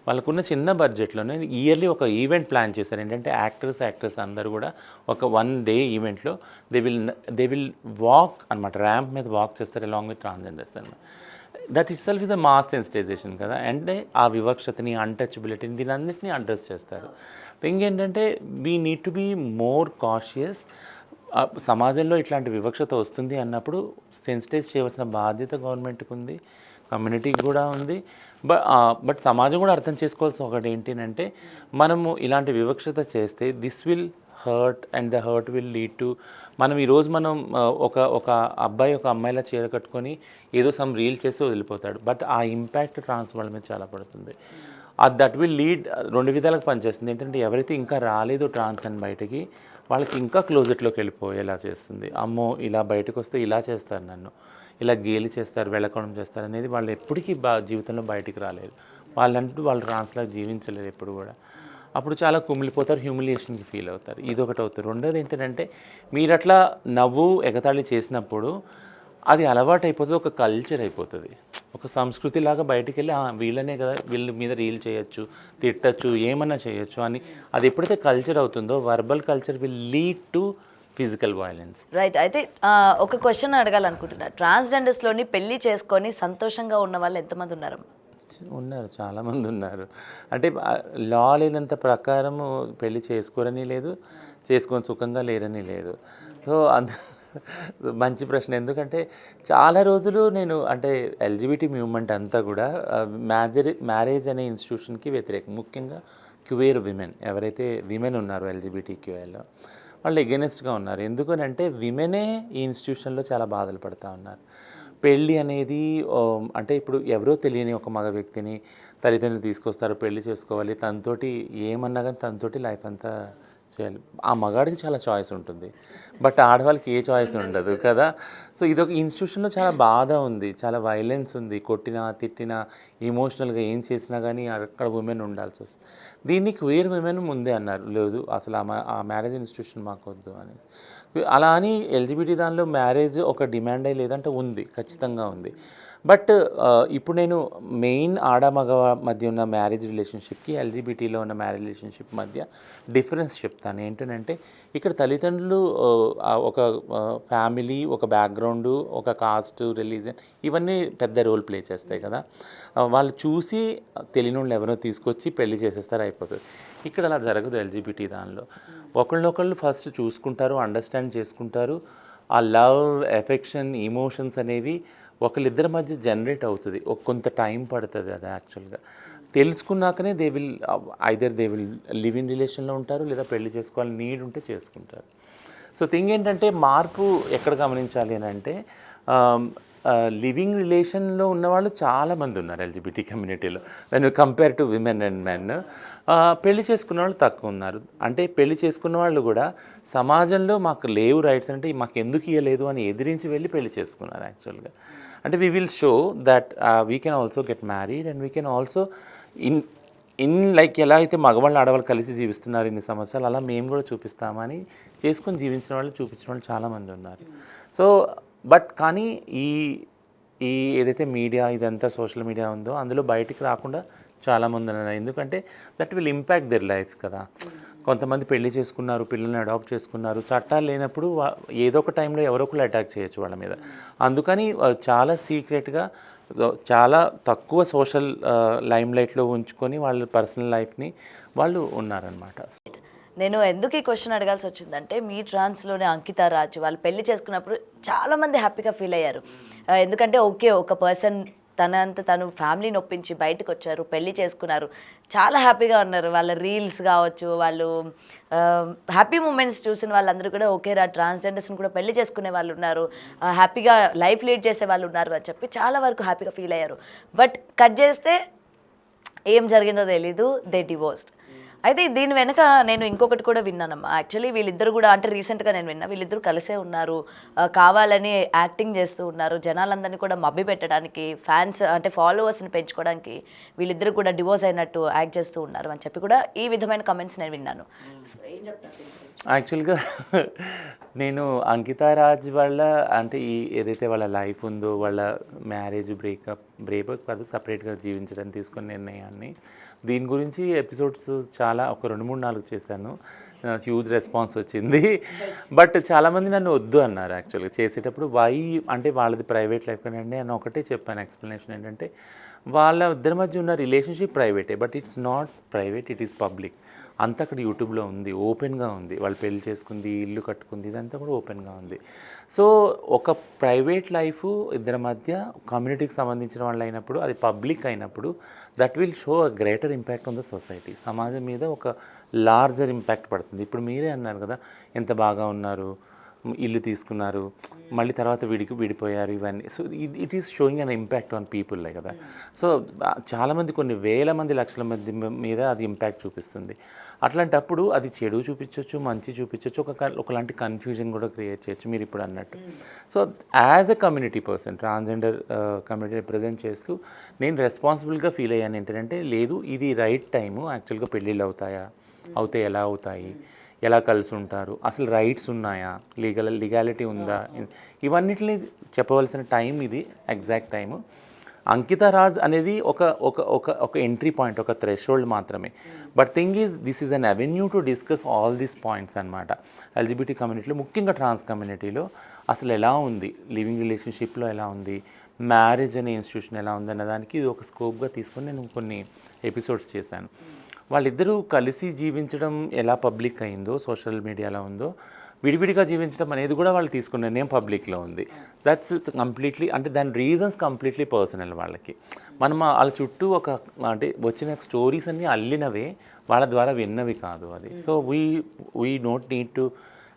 వాళ్ళకున్న చిన్న బడ్జెట్లోనే ఇయర్లీ ఒక ఈవెంట్ ప్లాన్ చేశారు. ఏంటంటే యాక్టర్స్ అందరూ కూడా ఒక 1 డే ఈవెంట్లో దే విల్ వాక్ అనమాట, ర్యాంప్ మీద వాక్ చేస్తారు అలాంగ్ విత్ ట్రాన్స్జెండర్స్ అన్నమాట. That itself is a mass sensitization కదా. అంటే ఆ వివక్షతని, అన్టచబిలిటీని, దీని అన్నింటినీ అడ్రస్ చేస్తారు. ఇంకేంటంటే we need to be more cautious. సమాజంలో ఇట్లాంటి వివక్షత వస్తుంది అన్నప్పుడు సెన్సిటైజ్ చేయవలసిన బాధ్యత గవర్నమెంట్కి ఉంది, కమ్యూనిటీకి కూడా ఉంది. బట్ సమాజం కూడా అర్థం చేసుకోవాల్సిన ఒకటి ఏంటంటే, మనము ఇలాంటి వివక్షత చేస్తే this will hurt and the hurt will lead to, మనం ఈరోజు ఒక అబ్బాయి ఒక అమ్మాయిలా చీర కట్టుకొని ఏదో సమ్ రీల్ చేసి వదిలిపోతాడు. బట్ ఆ ఇంపాక్ట్ ట్రాన్స్ వాళ్ళ మీద చాలా పడుతుంది. దట్ విల్ లీడ్ 2 విధాలకు పనిచేస్తుంది. ఏంటంటే ఎవరైతే ఇంకా రాలేదో ట్రాన్స్ అని బయటకి, వాళ్ళకి ఇంకా క్లోజెట్లోకి వెళ్ళిపోయేలా చేస్తుంది. అమ్మో ఇలా బయటకు వస్తే ఇలా చేస్తారు, నన్ను ఇలా గేలి చేస్తారు, వెళ్ళకోవడం చేస్తారు అనేది వాళ్ళు ఎప్పటికీ జీవితంలో బయటికి రాలేదు. వాళ్ళు ట్రాన్స్లాగా జీవించలేరు ఎప్పుడు కూడా. అప్పుడు చాలా కుమిలిపోతారు, హ్యూమిలియేషన్కి ఫీల్ అవుతారు. ఇదొకటి అవుతుంది. రెండోది ఏంటంటే, మీరు అట్లా నవ్వు ఎగతాళి చేసినప్పుడు అది అలవాటు అయిపోతుంది, ఒక కల్చర్ అయిపోతుంది, ఒక సంస్కృతిలాగా బయటికి వెళ్ళి వీళ్ళనే కదా, వీళ్ళ మీద రీల్ చేయొచ్చు, తిట్టచ్చు, ఏమన్నా చేయొచ్చు అని. అది ఎప్పుడైతే కల్చర్ అవుతుందో, verbal culture will lead to physical violence. Right. అయితే ఒక క్వశ్చన్ అడగాలనుకుంటున్నా, ట్రాన్స్జెండర్స్లోని పెళ్లి చేసుకొని సంతోషంగా ఉన్న వాళ్ళు ఎంతమంది ఉన్నారు? ఉన్నారు, చాలామంది ఉన్నారు. అంటే లా లేనంత ప్రకారము పెళ్లి చేసుకోరని లేదు, చేసుకొని సుఖంగా లేరని లేదు. సో మంచి ప్రశ్న. ఎందుకంటే చాలా రోజులు నేను అంటే ఎల్జిబిటీ మూవ్మెంట్ అంతా కూడా మ్యారేజ్ అనే ఇన్స్టిట్యూషన్కి వ్యతిరేకం. ముఖ్యంగా క్యూయర్ విమెన్, ఎవరైతే విమెన్ ఉన్నారో ఎల్జిబిటీ క్యూఏలో వాళ్ళు ఎగెనిస్ట్గా ఉన్నారు. ఎందుకనంటే విమెనే ఈ ఇన్స్టిట్యూషన్లో చాలా బాధలు పడుతూ ఉన్నారు. పెళ్ళి అనేది అంటే ఇప్పుడు ఎవరో తెలియని ఒక మగ వ్యక్తిని తల్లిదండ్రులు తీసుకొస్తారు, పెళ్లి చేసుకోవాలి, తనతోటి ఏమన్నా కానీ తనతోటి లైఫ్ అంతా చేయాలి. ఆ మగాడికి చాలా చాయిస్ ఉంటుంది, బట్ ఆడవాళ్ళకి ఏ చాయిస్ ఉండదు కదా. సో ఇదొక ఇన్స్టిట్యూషన్లో చాలా బాధ ఉంది, చాలా వైలెన్స్ ఉంది. కొట్టినా తిట్టినా ఎమోషనల్గా ఏం చేసినా కానీ అక్కడ ఉమెన్ ఉండాల్సి వస్తుంది. దీన్ని క్వేర్ ఉమెన్ ముందే అన్నారు, లేదు అసలు ఆ మ్యారేజ్ ఇన్స్టిట్యూషన్ మాకు వద్దు అని. అలా అని ఎల్జిబిటీ దానిలో మ్యారేజ్ ఒక డిమాండ్ అయ్యి లేదంటే ఉంది, ఖచ్చితంగా ఉంది. బట్ ఇప్పుడు నేను మెయిన్ ఆడ మగ మధ్య ఉన్న మ్యారేజ్ రిలేషన్షిప్కి ఎల్జిబిటీలో ఉన్న మ్యారేజ్ రిలేషన్షిప్ మధ్య డిఫరెన్స్ చెప్తాను. ఏంటంటే ఇక్కడ తల్లిదండ్రులు ఒక ఫ్యామిలీ, ఒక బ్యాక్గ్రౌండు, ఒక కాస్ట్, రిలీజన్ ఇవన్నీ పెద్ద రోల్ ప్లే చేస్తాయి కదా. వాళ్ళు చూసి తెలియని వాళ్ళు ఎవరో తీసుకొచ్చి పెళ్లి చేసేస్తారు, అయిపోతుంది. ఇక్కడ అలా జరగదు ఎల్జిబిటీ దానిలో. ఒకళ్ళనొకళ్ళు ఫస్ట్ చూసుకుంటారు, అండర్స్టాండ్ చేసుకుంటారు. ఆ లవ్, ఎఫెక్షన్, ఇమోషన్స్ అనేవి ఒకళ్ళిద్దరి మధ్య జనరేట్ అవుతుంది. కొంత టైం పడుతుంది. అది యాక్చువల్గా తెలుసుకున్నాకనే దే విల్ లివ్ ఇన్ రిలేషన్లో ఉంటారు, లేదా పెళ్లి చేసుకోవాలని నీడ్ ఉంటే చేసుకుంటారు. సో థింగ్ ఏంటంటే మార్పు ఎక్కడ గమనించాలి అని అంటే లివింగ్ రిలేషన్లో ఉన్నవాళ్ళు చాలామంది ఉన్నారు ఎల్జిబిటీ కమ్యూనిటీలో when you compare to women and men. పెళ్లి చేసుకున్న వాళ్ళు తక్కువ ఉన్నారు. అంటే పెళ్లి చేసుకున్న వాళ్ళు కూడా సమాజంలో మాకు లేవు రైట్స్ అంటే మాకు ఎందుకు ఇవ్వలేదు అని ఎదిరించి వెళ్ళి పెళ్లి చేసుకున్నారు యాక్చువల్గా. అంటే we will show that we can also get married and we can also in like ఎలా అయితే మగవాళ్ళు ఆడవాళ్ళు కలిసి జీవిస్తున్నారు ఇన్ని సంవత్సరాలు, అలా మేము కూడా చూపిస్తామని చేసుకొని జీవించిన వాళ్ళు, చూపించిన వాళ్ళు చాలామంది ఉన్నారు. సో బట్ కానీ ఈ ఏదైతే మీడియా ఇదంతా సోషల్ మీడియా ఉందో అందులో బయటికి రాకుండా చాలామంది ఉన్నారు. ఎందుకంటే that will impact there life కదా. కొంతమంది పెళ్లి చేసుకున్నారు, పిల్లల్ని అడాప్ట్ చేసుకున్నారు, చట్టాలు లేనప్పుడు ఏదో ఒక టైంలో ఎవరో ఒకరు అటాక్ చేయొచ్చు వాళ్ళ మీద. అందుకని చాలా సీక్రెట్గా చాలా తక్కువ సోషల్ లైమ్లైట్లో ఉంచుకొని వాళ్ళ పర్సనల్ లైఫ్ని వాళ్ళు ఉన్నారనమాట. నేను ఎందుకు ఈ క్వశ్చన్ అడగాల్సి వచ్చిందంటే మీ ట్రాన్స్లోనే అంకిత రాజ్ వాళ్ళు పెళ్లి చేసుకున్నప్పుడు చాలామంది హ్యాపీగా ఫీల్ అయ్యారు. ఎందుకంటే ఓకే, ఒక పర్సన్ తను ఫ్యామిలీని ఒప్పించి బయటకు వచ్చారు, పెళ్లి చేసుకున్నారు, చాలా హ్యాపీగా ఉన్నారు. వాళ్ళ రీల్స్ కావచ్చు, వాళ్ళు హ్యాపీ మూమెంట్స్ చూసిన వాళ్ళందరూ కూడా ఓకే రా ట్రాన్స్జెండర్స్ని కూడా పెళ్లి చేసుకునే వాళ్ళు ఉన్నారు, హ్యాపీగా లైఫ్ లీడ్ చేసే వాళ్ళు ఉన్నారు అని చెప్పి చాలా వరకు హ్యాపీగా ఫీల్ అయ్యారు. బట్ కట్ చేస్తే ఏం జరిగిందో తెలీదు, దే డివోర్స్డ్. అయితే దీని వెనక నేను ఇంకొకటి కూడా విన్నానమ్మా. యాక్చువల్లీ వీళ్ళిద్దరు కూడా అంటే రీసెంట్గా నేను విన్నా, వీళ్ళిద్దరు కలిసే ఉన్నారు, కావాలని యాక్టింగ్ చేస్తూ ఉన్నారు, జనాలందరినీ కూడా మభ్య పెట్టడానికి, ఫ్యాన్స్ అంటే ఫాలోవర్స్ని పెంచుకోవడానికి వీళ్ళిద్దరు కూడా డివోర్స్ అయినట్టు యాక్ట్ చేస్తూ ఉన్నారు అని చెప్పి కూడా ఈ విధమైన కమెంట్స్ నేను విన్నాను. ఏం చెప్తాను? యాక్చువల్గా నేను అంకితా రాజ్ వాళ్ళ అంటే ఏదైతే వాళ్ళ లైఫ్ ఉందో, వాళ్ళ మ్యారేజ్ బ్రేకప్ కాదు సపరేట్గా జీవించడానికి తీసుకున్న నిర్ణయాన్ని, దీని గురించి ఎపిసోడ్స్ చాలా ఒక 2-3-4 చేశాను. హ్యూజ్ రెస్పాన్స్ వచ్చింది. బట్ చాలామంది నన్ను వద్దు అన్నారు యాక్చువల్గా చేసేటప్పుడు. అంటే వాళ్ళది ప్రైవేట్ లైఫ్ అండి అని ఒకటే చెప్పాను. ఎక్స్ప్లెనేషన్ ఏంటంటే వాళ్ళ ఇద్దరి మధ్య ఉన్న రిలేషన్షిప్ ప్రైవేటే, but it's not private, it is public. అంతా అక్కడ యూట్యూబ్లో ఉంది, ఓపెన్గా ఉంది. వాళ్ళు పెళ్లి చేసుకుంది, ఇల్లు కట్టుకుంది, ఇదంతా కూడా ఓపెన్గా ఉంది. సో ఒక ప్రైవేట్ లైఫ్ ఇద్దరి మధ్య కమ్యూనిటీకి సంబంధించిన వాళ్ళు అయినప్పుడు, అది పబ్లిక్ అయినప్పుడు that will show a greater impact on the society. సమాజం మీద ఒక లార్జర్ ఇంపాక్ట్ పడుతుంది. ఇప్పుడు మీరే అన్నారు కదా, ఎంత బాగా ఉన్నారు, ఇల్లు తీసుకున్నారు, మళ్ళీ తర్వాత విడిపోయారు, ఇవన్నీ. So it is showing an impact on people కదా. సో చాలామంది, కొన్ని వేల మంది, లక్షల మంది మీద అది ఇంపాక్ట్ చూపిస్తుంది. అట్లాంటప్పుడు అది చెడు చూపించవచ్చు, మంచి చూపించవచ్చు, ఒకలాంటి కన్ఫ్యూజన్ కూడా క్రియేట్ చేయొచ్చు మీరు ఇప్పుడు అన్నట్టు. So as a community person, transgender community represent చేస్తూ నేను రెస్పాన్సిబుల్గా ఫీల్ అయ్యాను. ఏంటంటే లేదు, ఇది రైట్ టైము. యాక్చువల్గా పెళ్ళిళ్ళు అవుతే ఎలా అవుతాయి, ఎలా కలిసి ఉంటారు, అసలు రైట్స్ ఉన్నాయా, లీగాలిటీ ఉందా, ఇవన్నిటిని చెప్పవలసిన టైం ఇది, ఎగ్జాక్ట్ టైము. అంకితా రాజ్ అనేది ఒక ఎంట్రీ పాయింట్, ఒక థ్రెషోల్డ్ మాత్రమే. But thing is this is an avenue to discuss all these points అనమాట. ఎల్జిబిటీ కమ్యూనిటీలో, ముఖ్యంగా ట్రాన్స్ కమ్యూనిటీలో అసలు ఎలా ఉంది, లివింగ్ రిలేషన్షిప్లో ఎలా ఉంది, మ్యారేజ్ అనే ఇన్స్టిట్యూషన్ ఎలా ఉందన్న దానికి ఇది ఒక స్కోప్గా తీసుకొని నేను కొన్ని ఎపిసోడ్స్ చేశాను. వాళ్ళిద్దరూ కలిసి జీవించడం ఎలా పబ్లిక్ అయిందో, సోషల్ మీడియాలో ఉందో, విడివిడిగా జీవించడం అనేది కూడా వాళ్ళు తీసుకున్న నిర్ణయం పబ్లిక్లో ఉంది. దట్స్ కంప్లీట్లీ, అంటే దాని రీజన్స్ కంప్లీట్లీ పర్సనల్ వాళ్ళకి. మనం వాళ్ళ చుట్టూ అంటే వచ్చిన స్టోరీస్ అన్నీ అల్లినవే, వాళ్ళ ద్వారా విన్నవి కాదు అది. So we don't need to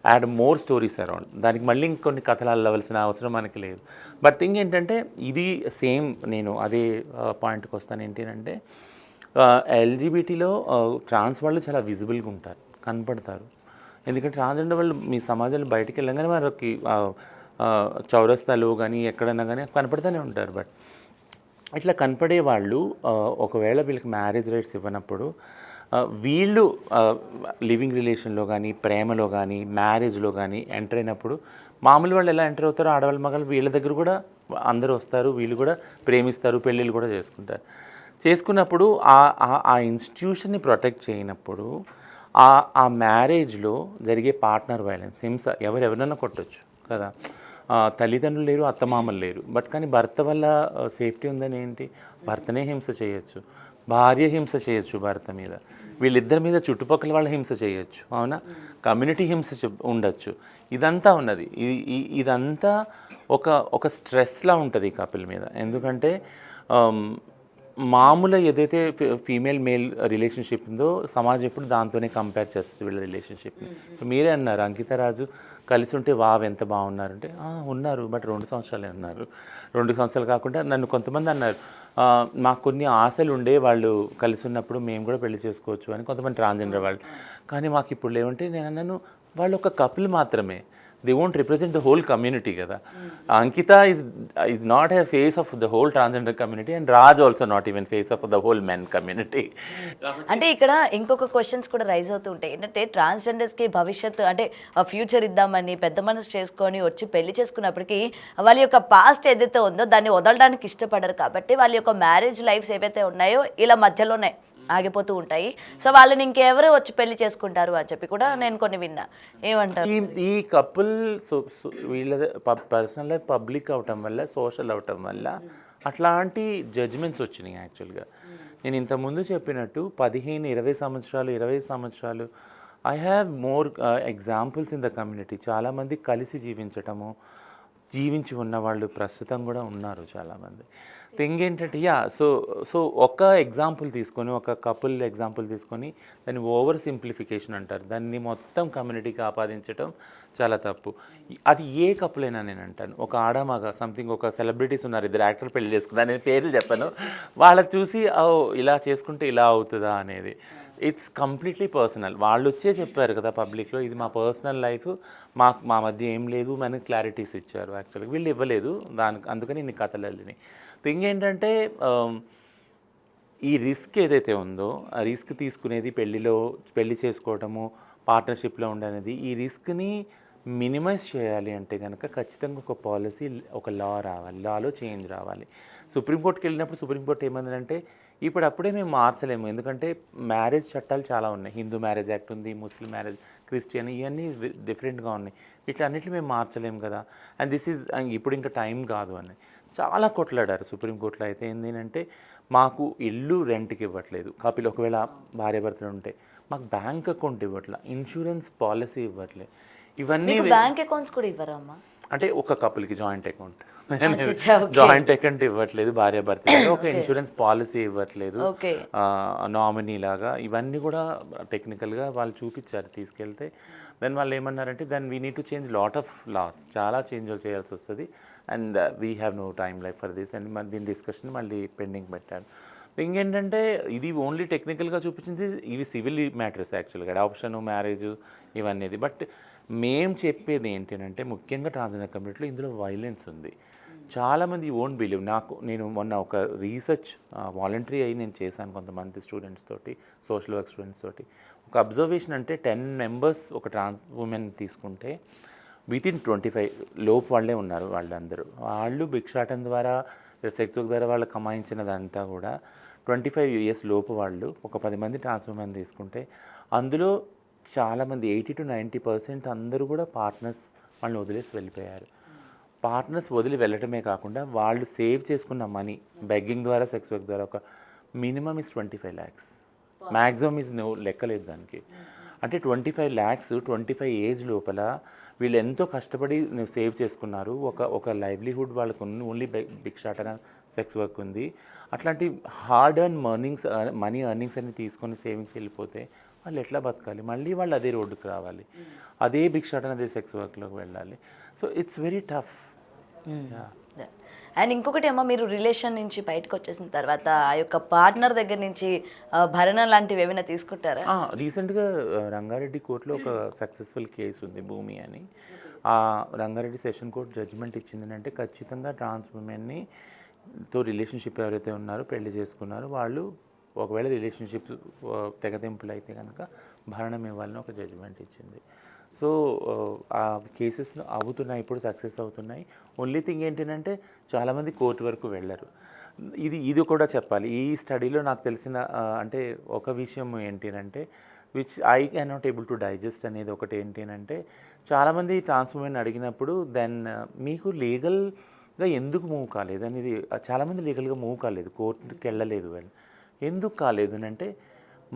add more stories around. దానికి మళ్ళీ ఇంకొన్ని కథలు అల్లవలసిన అవసరం మనకి లేదు. బట్ థింగ్ ఏంటంటే ఇది సేమ్, నేను అదే పాయింట్కి వస్తాను. ఏంటంటే ఎల్జీబీటీలో ట్రాన్స్ వాళ్ళు చాలా విజిబుల్గా ఉంటారు, కనపడతారు. ఎందుకంటే ట్రాన్స్జెండర్ వాళ్ళు మీ సమాజంలో బయటికి వెళ్ళగానే వారికి చౌరస్తాలు కానీ ఎక్కడన్నా కానీ కనపడుతూనే ఉంటారు. బట్ ఇట్లా కనపడే వాళ్ళు ఒకవేళ వీళ్ళకి మ్యారేజ్ రైట్స్ ఇవ్వనప్పుడు వీళ్ళు లివింగ్ రిలేషన్లో కానీ, ప్రేమలో కానీ, మ్యారేజ్లో కానీ ఎంటర్ అయినప్పుడు మామూలు వాళ్ళు ఎలా ఎంటర్ అవుతారో ఆడవాళ్ళ మగలు వీళ్ళ దగ్గర కూడా అందరూ వస్తారు, వీళ్ళు కూడా ప్రేమిస్తారు, పెళ్ళిళ్ళు కూడా చేసుకుంటారు. చేసుకున్నప్పుడు ఆ ఇన్స్టిట్యూషన్ని ప్రొటెక్ట్ చేయనప్పుడు ఆ మ్యారేజ్లో జరిగే పార్ట్నర్ వైలెన్స్, హింస ఎవరెవరన్నా కొట్టచ్చు కదా. తల్లిదండ్రులు లేరు, అత్తమామలు లేరు, బట్ కానీ భర్త వల్ల సేఫ్టీ ఉందని ఏంటి, భర్తనే హింస చేయొచ్చు, భార్య హింస చేయొచ్చు భర్త మీద, వీళ్ళిద్దరి మీద చుట్టుపక్కల వాళ్ళ హింస చేయొచ్చు, అవునా, కమ్యూనిటీ హింస ఉండొచ్చు. ఇదంతా ఉన్నది. ఇదంతా ఒక స్ట్రెస్లా ఉంటుంది ఈ కపుల్ మీద. ఎందుకంటే మామూలు ఏదైతే ఫీమేల్ మేల్ రిలేషన్షిప్ ఉందో సమాజం ఎప్పుడు దాంతోనే కంపేర్ చేస్తుంది వీళ్ళ రిలేషన్షిప్ని. మీరే అన్నారు అంకిత రాజు కలిసి ఉంటే వావ్ ఎంత బాగున్నారంటే, ఉన్నారు, బట్ 2 సంవత్సరాలే ఉన్నారు. 2 సంవత్సరాలు కాకుండా నన్ను కొంతమంది అన్నారు, మాకు కొన్ని ఆశలు ఉండే వాళ్ళు కలిసి ఉన్నప్పుడు మేము కూడా పెళ్లి చేసుకోవచ్చు అని కొంతమంది ట్రాన్స్జెండర్ వాళ్ళు. కానీ మాకు ఇప్పుడు లేవంటే నేను అన్నాను, వాళ్ళు ఒక కపుల్ మాత్రమే, they won't represent the whole community కదా. Ankita is not a face of the whole transgender community, and Raj also not even face of the whole men community. అంటే ఇక్కడ ఇంకొక క్వశ్చన్స్ కూడా రైజ్ అవుతూ ఉంటాయి. ఏంటంటే ట్రాన్స్జెండర్స్కి భవిష్యత్తు అంటే ఫ్యూచర్ ఇద్దామని పెద్ద మనసు చేసుకొని వచ్చి పెళ్లి చేసుకున్నప్పటికీ వాళ్ళ యొక్క పాస్ట్ ఏదైతే ఉందో దాన్ని వదలడానికి ఇష్టపడరు. కాబట్టి వాళ్ళ యొక్క మ్యారేజ్ లైఫ్స్ ఏవైతే ఉన్నాయో ఇలా మధ్యలోనే ఆగిపోతూ ఉంటాయి. సో వాళ్ళని ఇంకెవరు వచ్చి పెళ్లి చేసుకుంటారు అని చెప్పి కూడా నేను కొన్ని విన్నా. ఏమంటారు? ఈ కపుల్ వీళ్ళ పర్సనల్ లైఫ్ పబ్లిక్ అవటం వల్ల, సోషల్ అవటం వల్ల అట్లాంటి జడ్జ్మెంట్స్ వచ్చినాయి. యాక్చువల్గా నేను ఇంతకుముందు చెప్పినట్టు 15-20 సంవత్సరాలు 25 సంవత్సరాలు I have more examples in the community. చాలామంది కలిసి జీవించి ఉన్నవాళ్ళు ప్రస్తుతం కూడా ఉన్నారు చాలామంది. థింగ్ ఏంటంటే సో ఒక ఎగ్జాంపుల్ తీసుకొని, ఒక కపుల్ ఎగ్జాంపుల్ తీసుకొని దాన్ని ఓవర్ సింప్లిఫికేషన్ అంటారు, దాన్ని మొత్తం కమ్యూనిటీకి ఆపాదించడం చాలా తప్పు. అది ఏ కపుల్ అయినా నేను అంటాను, ఒక ఆడమగ సంథింగ్, ఒక సెలబ్రిటీస్ ఉన్నారు, 2 యాక్టర్లు పెళ్లి చేసుకున్నారు, నేను పేర్లు చెప్పాను, వాళ్ళకి చూసి ఇలా చేసుకుంటే ఇలా అవుతుందా అనేది. It's completely personal. వాళ్ళు వచ్చే చెప్పారు కదా పబ్లిక్లో, ఇది మా పర్సనల్ లైఫ్, మా మధ్య ఏం లేదు, మనకి క్లారిటీస్ ఇచ్చారు. యాక్చువల్గా వీళ్ళు ఇవ్వలేదు, అందుకని ఇన్ని కథలు వెళ్ళినాయి. థింగ్ ఏంటంటే ఈ రిస్క్ ఏదైతే ఉందో, ఆ రిస్క్ తీసుకునేది పెళ్లి చేసుకోవటము, పార్ట్నర్షిప్లో ఉండనేది, ఈ రిస్క్ని మినిమైజ్ చేయాలి అంటే కనుక ఖచ్చితంగా ఒక పాలసీ, ఒక లా రావాలి, లాలో చేంజ్ రావాలి. సుప్రీంకోర్టుకి వెళ్ళినప్పుడు సుప్రీంకోర్టు ఏమందంటే అప్పుడే మేము మార్చలేము, ఎందుకంటే మ్యారేజ్ చట్టాలు చాలా ఉన్నాయి, హిందూ మ్యారేజ్ యాక్ట్ ఉంది, ముస్లిం మ్యారేజ్, క్రిస్టియన్, ఇవన్నీ డిఫరెంట్గా ఉన్నాయి, ఇట్లా అన్నింటినీ మేము మార్చలేము కదా, అండ్ దిస్ ఈజ్ ఇప్పుడు ఇంకా టైం కాదు అని చాలా కొట్లాడారు సుప్రీంకోర్టులో. అయితే ఏంటంటే మాకు ఇల్లు రెంట్కి ఇవ్వట్లేదు కపిల్, ఒకవేళ భార్యాభర్తలు ఉంటే మాకు బ్యాంక్ అకౌంట్ ఇవ్వట్లే, ఇన్సూరెన్స్ పాలసీ ఇవ్వట్లే, ఇవన్నీ బ్యాంక్ అకౌంట్స్ కూడా ఇవ్వరా అమ్మా? అంటే ఒక కపుల్కి జాయింట్ అకౌంట్, జాయింట్ అకౌంట్ ఇవ్వట్లేదు భార్యాభర్త, ఒక ఇన్సూరెన్స్ పాలసీ ఇవ్వట్లేదు, నామినీ లాగా, ఇవన్నీ కూడా టెక్నికల్గా వాళ్ళు చూపించారు తీసుకెళ్తే. దెన్ వాళ్ళు ఏమన్నారంటే then we need to change lot of laws, చాలా చేంజ్ చేయాల్సి వస్తుంది, and we have no time life for this, and దీని డిస్కషన్ మళ్ళీ పెండింగ్ పెట్టారు. ఇంకేంటంటే ఇది ఓన్లీ టెక్నికల్గా చూపించింది, ఇవి సివిల్ మ్యాటర్స్ యాక్చువల్గా, అడాప్షన్, మ్యారేజ్ ఇవన్నీ. బట్ మేము చెప్పేది ఏంటంటే ముఖ్యంగా ట్రాన్స్జెండర్ కమ్యూనిటీలో ఇందులో వైలెన్స్ ఉంది. చాలామంది ఓంట్ బిలీవ్. నేను మొన్న ఒక రీసెర్చ్ వాలంటరీ అయ్యి నేను చేశాను కొంతమంది స్టూడెంట్స్ తోటి, సోషల్ వర్క్ స్టూడెంట్స్ తోటి. ఒక అబ్జర్వేషన్ అంటే 10 మెంబర్స్ ఒక ట్రాన్స్ ఉమెన్ తీసుకుంటే వితిన్ 25 లోపు వాళ్ళే ఉన్నారు. వాళ్ళు భిక్షాటం ద్వారా, సెక్స్ వర్క్ ద్వారా వాళ్ళు కమాయించినదంతా కూడా 25 years లోపు వాళ్ళు ఒక 10 మంది ట్రాన్స్ ఉమెన్ తీసుకుంటే అందులో చాలామంది 80 to 90% అందరూ కూడా పార్ట్నర్స్ వాళ్ళని వదిలేసి వెళ్ళిపోయారు. పార్ట్నర్స్ వదిలి వెళ్ళటమే కాకుండా వాళ్ళు సేవ్ చేసుకున్న మనీ బెగ్గింగ్ ద్వారా సెక్స్ వర్క్ ద్వారా ఒక minimum is 25 lakhs, maximum is లెక్కలేదు దానికి. అంటే 25 lakhs 25 ఏజ్ లోపల వీళ్ళు ఎంతో కష్టపడి సేవ్ చేసుకున్నారు. ఒక లైవ్లీహుడ్ వాళ్ళకు ఓన్లీ భిక్షాటన సెక్స్ వర్క్ ఉంది. అట్లాంటి హార్డ్ ఎర్న్ మనీ ఎర్నింగ్స్ అన్ని తీసుకొని సేవింగ్స్ వెళ్ళిపోతే వాళ్ళు ఎట్లా బతకాలి? మళ్ళీ వాళ్ళు అదే రోడ్డుకు రావాలి, అదే భిక్షాటన అదే సెక్స్ వర్క్లోకి వెళ్ళాలి. So it's very tough. And ఇంకొకటి అమ్మ, మీరు రిలేషన్ నుంచి బయటకు వచ్చేసిన తర్వాత ఆ యొక్క పార్ట్నర్ దగ్గర నుంచి భరణం లాంటివి ఏమైనా తీసుకుంటారా? రీసెంట్గా రంగారెడ్డి కోర్టులో ఒక సక్సెస్ఫుల్ కేసు ఉంది, భూమి అని. ఆ రంగారెడ్డి సెషన్ కోర్ట్ జడ్జిమెంట్ ఇచ్చింది అంటే ఖచ్చితంగా ట్రాన్స్ ఉమెన్ని తో రిలేషన్షిప్ ఎవరైతే ఉన్నారో పెళ్లి చేసుకున్నారో వాళ్ళు ఒకవేళ రిలేషన్షిప్ తెగతింపులు అయితే కనుక భరణం ఇవ్వాలని ఒక జడ్జిమెంట్ ఇచ్చింది. సో ఆ కేసెస్ అవుతున్నాయి, ఇప్పుడు సక్సెస్ అవుతున్నాయి. ఓన్లీ థింగ్ ఏంటంటే చాలామంది కోర్టు వరకు వెళ్ళరు. ఇది కూడా చెప్పాలి. ఈ స్టడీలో నాకు తెలిసిన అంటే ఒక విషయం ఏంటంటే which I can not able to digest అనేది ఒకటి ఏంటంటే, చాలామంది ట్రాన్స్ ఉమెన్ అడిగినప్పుడు దెన్ మీకు లీగల్గా ఎందుకు మూవ్ కాలేదు అనేది, చాలామంది లీగల్గా మూవ్ కాలేదు, కోర్టుకి వెళ్ళలేదు. వాళ్ళు ఎందుకు కాలేదు అంటే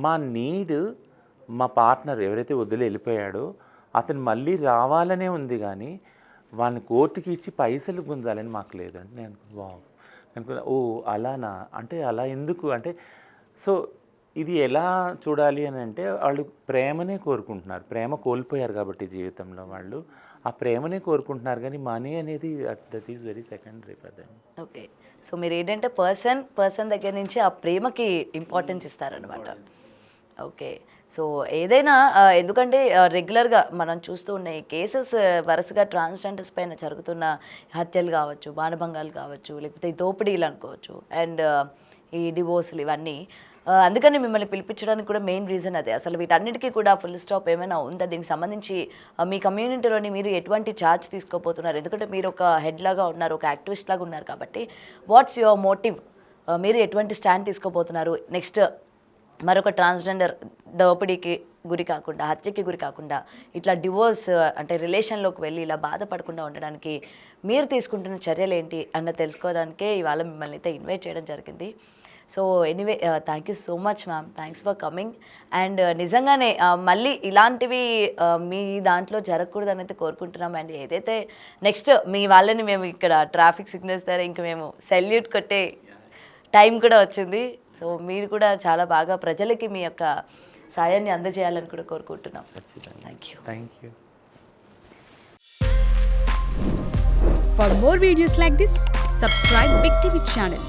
మా నీడ్ మా పార్ట్నర్ ఎవరైతే వదిలి వెళ్ళిపోయాడో అతను మళ్ళీ రావాలనే ఉంది, కానీ వాళ్ళని కోర్టుకి ఇచ్చి పైసలు గుంజాలని మాకు లేదంటే నేను అనుకున్నా ఓ అలానా అంటే అలా ఎందుకు అంటే. సో ఇది ఎలా చూడాలి అని అంటే వాళ్ళు ప్రేమనే కోరుకుంటున్నారు, ప్రేమ కోల్పోయారు కాబట్టి జీవితంలో వాళ్ళు ఆ ప్రేమనే కోరుకుంటున్నారు, కానీ మనీ అనేది that is very secondary for them. Okay, so మీరు ఏంటంటే పర్సన్ దగ్గర నుంచి ఆ ప్రేమకి ఇంపార్టెన్స్ ఇస్తారనమాట. ఓకే, సో ఏదైనా ఎందుకంటే రెగ్యులర్గా మనం చూస్తూ ఉన్న ఈ కేసెస్ వరుసగా ట్రాన్స్జెండర్స్ పైన జరుగుతున్న హత్యలు కావచ్చు, మానభంగాలు కావచ్చు, లేకపోతే ఈ దోపిడీలు అనుకోవచ్చు, అండ్ ఈ డివోర్స్లు ఇవన్నీ. అందుకని మిమ్మల్ని పిలిపించడానికి కూడా మెయిన్ రీజన్ అదే. అసలు వీటన్నిటికీ కూడా ఫుల్ స్టాప్ ఏమైనా ఉందా? దీనికి సంబంధించి మీ కమ్యూనిటీలోని మీరు ఎటువంటి ఛార్జ్ తీసుకోబోతున్నారు? ఎందుకంటే మీరు ఒక హెడ్ లాగా ఉన్నారు, ఒక యాక్టివిస్ట్ లాగా ఉన్నారు కాబట్టి వాట్స్ యువర్ మోటివ్? మీరు ఎటువంటి స్టాండ్ తీసుకోబోతున్నారు? నెక్స్ట్ మరొక ట్రాన్స్జెండర్ దోపిడీకి గురి కాకుండా, హత్యకి గురి కాకుండా, ఇట్లా డివోర్స్ అంటే రిలేషన్లోకి వెళ్ళి ఇలా బాధపడకుండా ఉండడానికి మీరు తీసుకుంటున్న చర్యలు ఏంటి అన్న తెలుసుకోవడానికే ఇవాళ మిమ్మల్ని అయితే ఇన్వైట్ చేయడం జరిగింది. So anyway thank you so much ma'am, thanks for coming. And నిజంగానే మళ్ళీ ఇలాంటివి మీ దాంట్లో జరగకూడదని అయితే కోరుకుంటున్నాం. అండ్ ఏదైతే నెక్స్ట్ మీ వాళ్ళని మేము ఇక్కడ ట్రాఫిక్ సిగ్నల్స్ దగ్గర ఇంకా మేము సెల్యూట్ కొట్టే టైం కూడా వచ్చింది. సో మీరు కూడా చాలా బాగా ప్రజలకి మీ యొక్క సాయాన్ని అందజేయాలని కూడా కోరుకుంటున్నాం. Thank you. For more videos like this, subscribe Big TV channel.